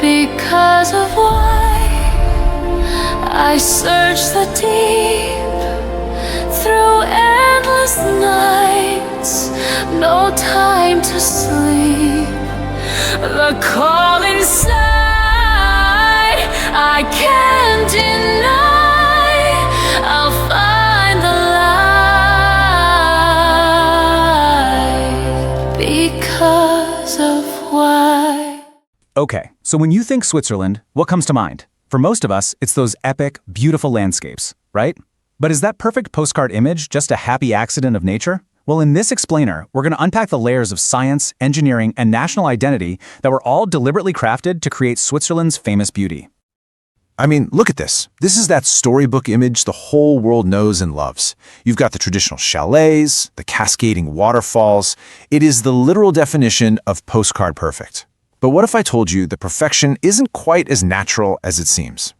Because of why I search the deep through endless nights, no time to sleep. The call inside I can't deny. I'll find the light because of why. Okay, so when you think Switzerland, what comes to mind? For most of us, it's those epic, beautiful landscapes, right? But is that perfect postcard image just a happy accident of nature? Well, in this explainer, we're going to unpack the layers of science, engineering, and national identity that were all deliberately crafted to create Switzerland's famous beauty. I mean, look at this. This is that storybook image the whole world knows and loves. You've got the traditional chalets, the cascading waterfalls. It is the literal definition of postcard perfect. But what if I told you that perfection isn't quite as natural as it seems?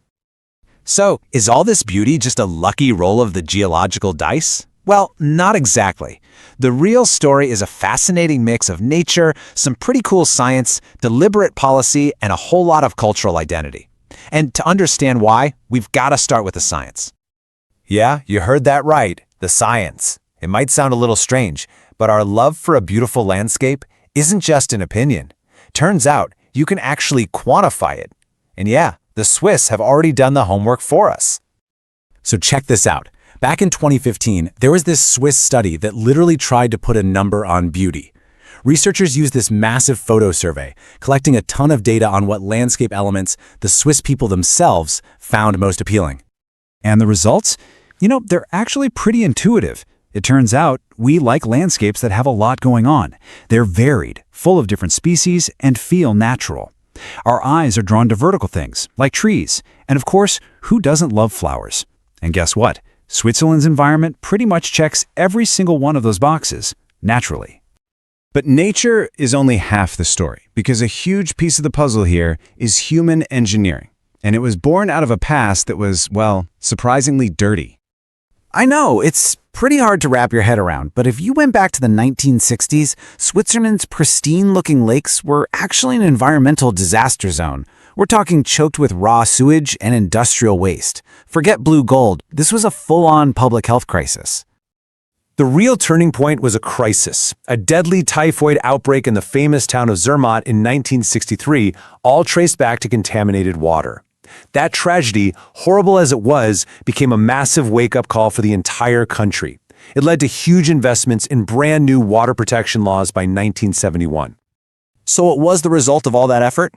So, is all this beauty just a lucky roll of the geological dice? Well, not exactly. The real story is a fascinating mix of nature, some pretty cool science, deliberate policy, and a whole lot of cultural identity. And to understand why, we've got to start with the science. Yeah, you heard that right, the science. It might sound a little strange, but our love for a beautiful landscape isn't just an opinion. Turns out, you can actually quantify it. And yeah, the Swiss have already done the homework for us. So check this out. Back in 2015, there was this Swiss study that literally tried to put a number on beauty. Researchers used this massive photo survey, collecting a ton of data on what landscape elements the Swiss people themselves found most appealing. And the results? They're actually pretty intuitive. It turns out we like landscapes that have a lot going on. They're varied, full of different species, and feel natural. Our eyes are drawn to vertical things, like trees. And of course, who doesn't love flowers? And guess what? Switzerland's environment pretty much checks every single one of those boxes, naturally. But nature is only half the story, because a huge piece of the puzzle here is human engineering. And it was born out of a past that was, well, surprisingly dirty. I know, it's pretty hard to wrap your head around, but if you went back to the 1960s, Switzerland's pristine-looking lakes were actually an environmental disaster zone. We're talking choked with raw sewage and industrial waste. Forget blue gold, this was a full-on public health crisis. The real turning point was a crisis. A deadly typhoid outbreak in the famous town of Zermatt in 1963, all traced back to contaminated water. That tragedy, horrible as it was, became a massive wake-up call for the entire country. It led to huge investments in brand new water protection laws by 1971. So what was the result of all that effort?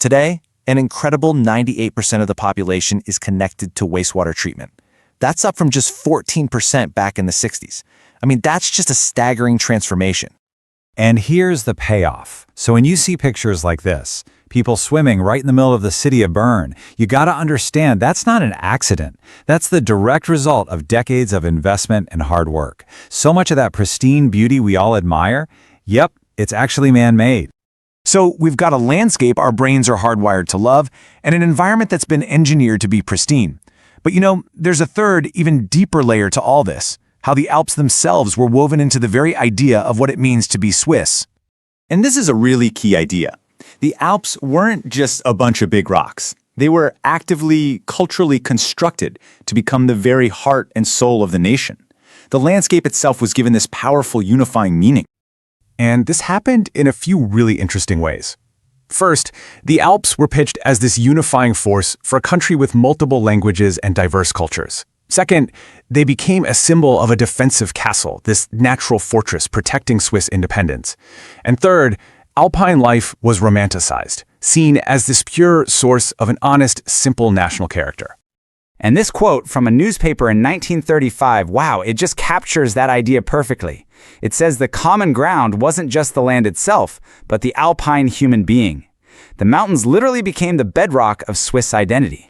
Today, an incredible 98% of the population is connected to wastewater treatment. That's up from just 14% back in the 60s. I mean, that's just a staggering transformation. And here's the payoff. So when you see pictures like this, people swimming right in the middle of the city of Bern, you gotta understand that's not an accident. That's the direct result of decades of investment and hard work. So much of that pristine beauty we all admire, yep, it's actually man-made. So we've got a landscape our brains are hardwired to love, and an environment that's been engineered to be pristine. But there's a third, even deeper layer to all this, how the Alps themselves were woven into the very idea of what it means to be Swiss. And this is a really key idea. The Alps weren't just a bunch of big rocks. They were actively, culturally constructed to become the very heart and soul of the nation. The landscape itself was given this powerful unifying meaning. And this happened in a few really interesting ways. First, the Alps were pitched as this unifying force for a country with multiple languages and diverse cultures. Second, they became a symbol of a defensive castle, this natural fortress protecting Swiss independence. And third, Alpine life was romanticized, seen as this pure source of an honest, simple national character. And this quote from a newspaper in 1935, wow, it just captures that idea perfectly. It says the common ground wasn't just the land itself, but the Alpine human being. The mountains literally became the bedrock of Swiss identity.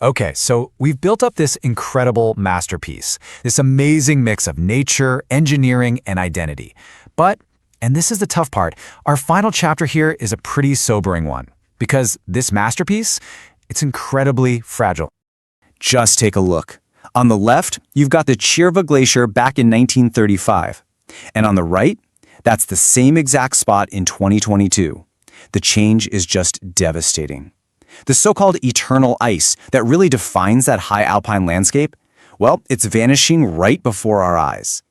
Okay, so we've built up this incredible masterpiece, this amazing mix of nature, engineering, and identity. But, and this is the tough part, our final chapter here is a pretty sobering one, because this masterpiece, it's incredibly fragile. Just take a look. On the left, you've got the Chirva Glacier back in 1935. And on the right, that's the same exact spot in 2022. The change is just devastating. The so-called eternal ice that really defines that high alpine landscape, well, it's vanishing right before our eyes.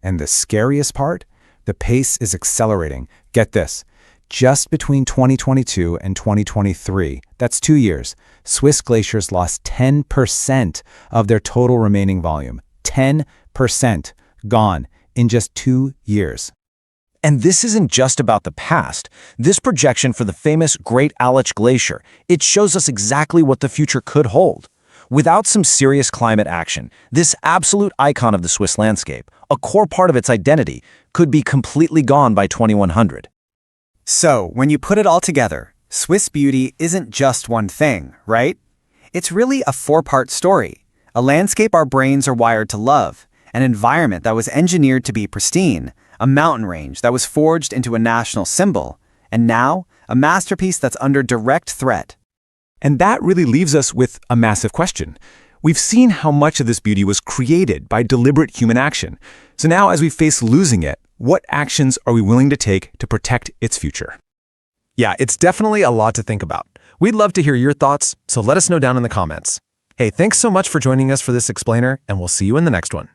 And the scariest part? The pace is accelerating. Get this. Just between 2022 and 2023, that's 2 years, Swiss glaciers lost 10% of their total remaining volume. 10% gone in just 2 years. And this isn't just about the past. This projection for the famous Great Alps Glacier, it shows us exactly what the future could hold. Without some serious climate action, this absolute icon of the Swiss landscape, a core part of its identity, could be completely gone by 2100. So, when you put it all together, Swiss beauty isn't just one thing, right? It's really a four-part story. A landscape our brains are wired to love, an environment that was engineered to be pristine, a mountain range that was forged into a national symbol, and now, a masterpiece that's under direct threat. And that really leaves us with a massive question. We've seen how much of this beauty was created by deliberate human action. So now, as we face losing it, what actions are we willing to take to protect its future? Yeah, it's definitely a lot to think about. We'd love to hear your thoughts, so let us know down in the comments. Hey, thanks so much for joining us for this explainer, and we'll see you in the next one.